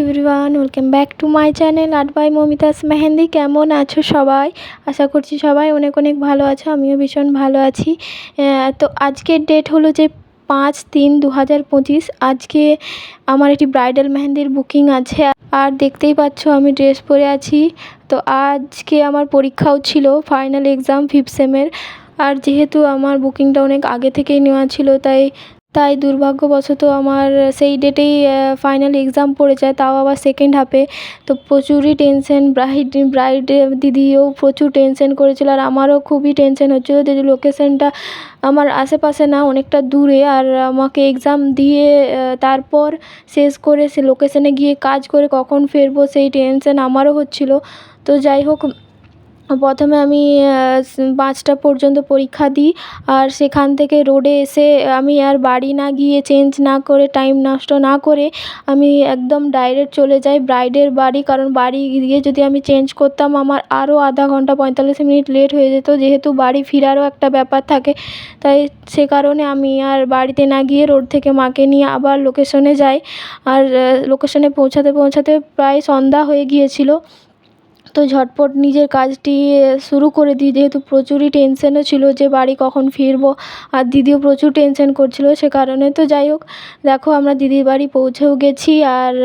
Everyone, welcome back to my channel art by Momita's mehendi. কেমন আছো সবাই? আশা করছি সবাই অনেক অনেক ভালো আছো। আমিও ভীষণ ভালো আছি। তো আজকের ডেট হলো যে 5/3/2025। আজকে আমার একটি ব্রাইডাল মেহেন্দির বুকিং আছে। আর দেখতেই পাচ্ছ আমি ড্রেস পরে আছি। তো আজকে আমার পরীক্ষাও ছিল, ফাইনাল এক্সাম 5th সেমের। আর যেহেতু আমার বুকিংটা অনেক আগে থেকেই নেওয়া ছিল, তাই দুর্ভাগ্যবশত আমার সেই ডেটেই ফাইনাল এক্সাম পড়ে যায়, তাও আবার সেকেন্ড হাফে। তো প্রচুরই টেনশন, ব্রাইড দিদিও প্রচুর টেনশন করেছিল, আর আমারও খুবই টেনশন হচ্ছিলো যে লোকেশনটা আমার আশেপাশে না, অনেকটা দূরে। আর আমাকে এক্সাম দিয়ে তারপর শেষ করে সে লোকেশনে গিয়ে কাজ করে কখন ফিরবো সেই টেনশন আমারও হচ্ছিলো। তো যাই হোক, প্রথমে আমি 5টা পর্যন্ত পরীক্ষা দিই। আর সেখান থেকে রোডে এসে আমি আর বাড়ি না গিয়ে চেঞ্জ না করে, টাইম নষ্ট না করে আমি একদম ডাইরেক্ট চলে যাই ব্রাইডের বাড়ি। কারণ বাড়ি গিয়ে যদি আমি চেঞ্জ করতাম আমার আরও আধা ঘন্টা 45 মিনিট লেট হয়ে যেত, যেহেতু বাড়ি ফেরারও একটা ব্যাপার থাকে। তাই সে কারণে আমি আর বাড়িতে না গিয়ে রোড থেকে মাকে নিয়ে আবার লোকেশনে যাই। আর লোকেশনে পৌঁছাতে প্রায় সন্ধ্যা হয়ে গিয়েছিল। তো ঝটপট নিজের কাজটি শুরু করে দিই, যেহেতু প্রচুরই টেনশনও ছিল যে বাড়ি কখন ফিরবো। আর দিদিও প্রচুর টেনশন করছিল সে কারণে। তো যাই হোক, দেখো আমরা দিদির বাড়ি পৌঁছেও গেছি। আর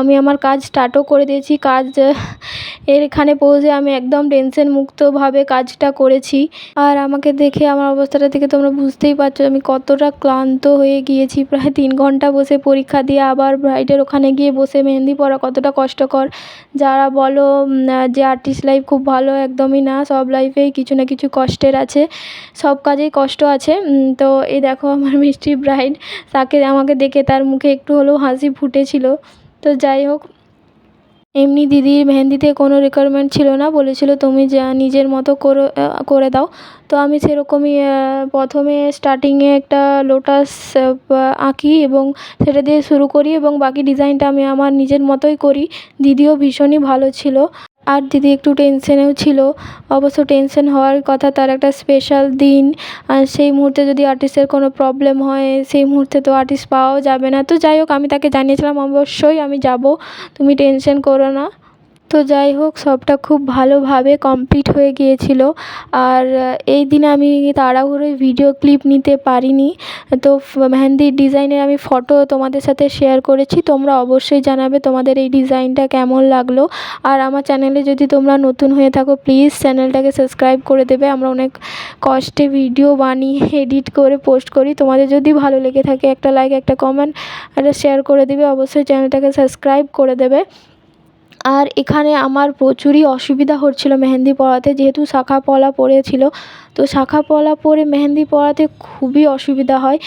আমি আমার কাজ স্টার্টও করে দিয়েছি। এখানে পৌঁছে আমি একদম টেনশন মুক্তভাবে কাজটা করেছি। আর আমাকে দেখে, আমার অবস্থাটা দেখে তোমরা বুঝতেই পারছো আমি কতটা ক্লান্ত হয়ে গিয়েছি। প্রায় 3 ঘন্টা বসে পরীক্ষা দিয়ে আবার ব্রাইডের ওখানে গিয়ে বসে মেহেন্দি পরা কতটা কষ্টকর। যারা বলো যে আর্টিস্ট লাইফ খুব ভালো, একদমই না। সব লাইফেই কিছু না কিছু কষ্টের আছে, সব কাজেই কষ্ট আছে। তো এই দেখো আমার মিষ্টি ব্রাইড, তাকে আমাকে দেখে তার মুখে একটু হলেও হাসি ফুটেছিল। তো যাই হোক, এমনি দিদির মেহেন্দিতে কোনো রিকোয়ারমেন্ট ছিল না, বলেছিল তুমি যা নিজের মতো করে দাও। তো আমি সেরকমই প্রথমে স্টার্টিংয়ে একটা লোটাস আঁকি এবং সেটা দিয়ে শুরু করি, এবং বাকি ডিজাইনটা আমি আমার নিজের মতোই করি। দিদিও ভীষণই ভালো ছিল। আর দিদি একটু টেনশনেও ছিল। অবশ্য টেনশন হওয়ার কথা, তার একটা স্পেশাল দিন। আর সেই মুহূর্তে যদি আর্টিস্টের কোনো প্রবলেম হয়, সেই মুহূর্তে তো আর্টিস্ট পাওয়াও যাবে না। তো যাই হোক, আমি তাকে জানিয়েছিলাম অবশ্যই আমি যাব, তুমি টেনশন করো না। তো যাই হোক, সবটা খুব ভালোভাবে কমপ্লিট হয়ে গিয়েছিল। আর এই দিনে আমি তাড়াহুড়োয় ভিডিও ক্লিপ নিতে পারিনি। তো মেহেন্দির ডিজাইনের আমি ফটো তোমাদের সাথে শেয়ার করেছি। তোমরা অবশ্যই জানাবে তোমাদের এই ডিজাইনটা কেমন লাগলো। আর আমার চ্যানেলে যদি তোমরা নতুন হয়ে থাকো, প্লিজ চ্যানেলটাকে সাবস্ক্রাইব করে দেবে। আমরা অনেক কষ্টে ভিডিও বানিয়ে এডিট করে পোস্ট করি। তোমাদের যদি ভালো লেগে থাকে, একটা লাইক, একটা কমেন্ট, একটা শেয়ার করে দিবে। অবশ্যই চ্যানেলটাকে সাবস্ক্রাইব করে দেবে। আর এখানে আমার প্রচুরই অসুবিধা হচ্ছিলো মেহেন্দি পরাতে, যেহেতু শাঁখা পলা পড়েছিল। তো শাঁখা পলা পরে মেহেন্দি পরাতে খুবই অসুবিধা হয়।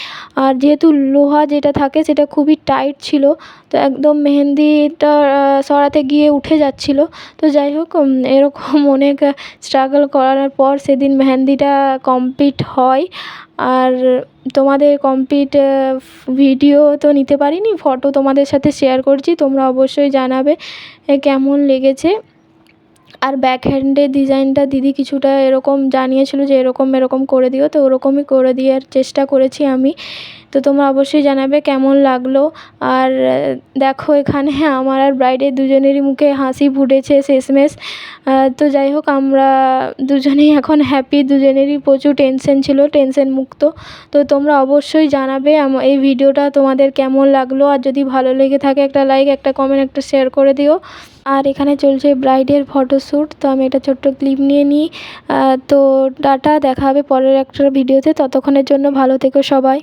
আর যেহেতু লোহা যেটা থাকে সেটা খুবই টাইট ছিল, তো একদম মেহেন্দিটা সরাতে গিয়ে উঠে যাচ্ছিলো। তো যাই হোক, এরকম অনেক স্ট্রাগল করার পর সেদিন মেহেন্দিটা কমপ্লিট হয়। আর তোমাদের কমপ্লিট ভিডিও তো নিতে পারিনি, ফটো তোমাদের সাথে শেয়ার করছি। তোমরা অবশ্যই জানাবে কেমন লেগেছে। আর ব্যাক হ্যান্ডের ডিজাইনটা দিদি কিছুটা এরকম জানিয়েছিল যে এরকম করে দিও, তো ওরকমই করে দেওয়ার চেষ্টা করেছি আমি। তো তোমরা অবশ্যই জানাবে কেমন লাগলো। আর দেখো এখানে আমার আর ব্রাইডের দুজনেরই মুখে হাসি ফুটেছে শেষমেশ। তো যাই হোক, আমরা দুজনেই এখন হ্যাপি, দুজনেরই প্রচুর টেনশন ছিল, টেনশন মুক্ত। তো তোমরা অবশ্যই জানাবে এই ভিডিওটা তোমাদের কেমন লাগলো। আর যদি ভালো লেগে থাকে, একটা লাইক, একটা কমেন্ট, একটা শেয়ার করে দিও। আর এখানে চলছে ব্রাইডের ফটোশ্যুট। তো আমি একটা ছোট্ট ক্লিপ নিয়ে নিই। তো টাটা, দেখা হবে পরের একটা ভিডিওতে। ততক্ষণের জন্য ভালো থেকো সবাই।